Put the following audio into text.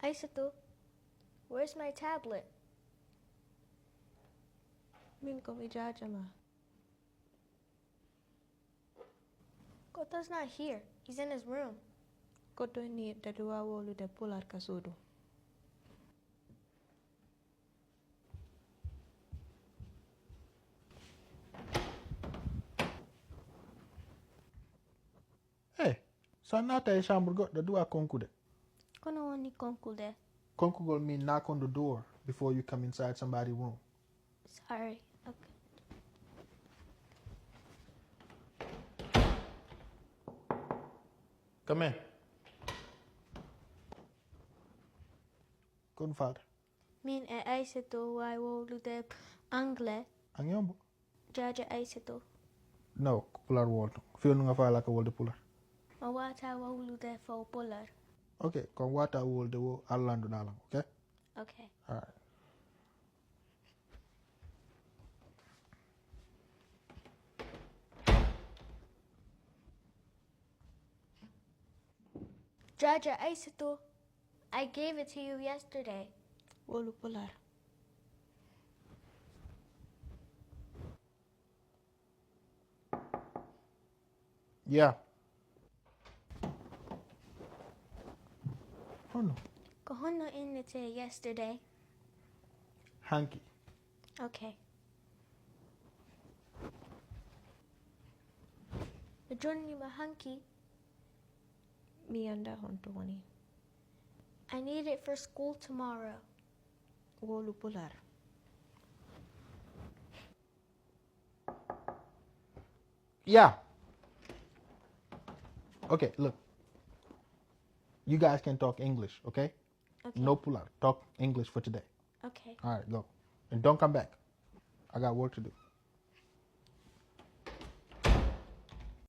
Aisato, where's my tablet? Min ko mi jajama. Koto's not here. He's in his room. Koto ni dadua wolu de pular kasudu. Hey, so nata e chambre go dadua konkude. Kono woni konkude. Konkugol mean knock on the door before you come inside somebody's room. Sorry. Okay. Come in. Kun father. Min e Aisato wai wolu de angle. Angyombo? Jaja Aisato. No, pular wolto. Feel nunga fa like a wolde pular. Mawata wolu de fo polar. Okay, kon wata wolde wo allandu nalang, okay? Okay. Alright. Jaja Aisato, I gave it to you yesterday. Wolu pular. Yeah. Oh no. Kohono in it yesterday. Hanky. Okay. Johnny Mahanki, Mi anda honto wani. I need it for school tomorrow. Wolu pular. Yeah. Okay, look. You guys can talk English, okay? Okay. No pular. Talk English for today. Okay. All right, go. And don't come back. I got work to do.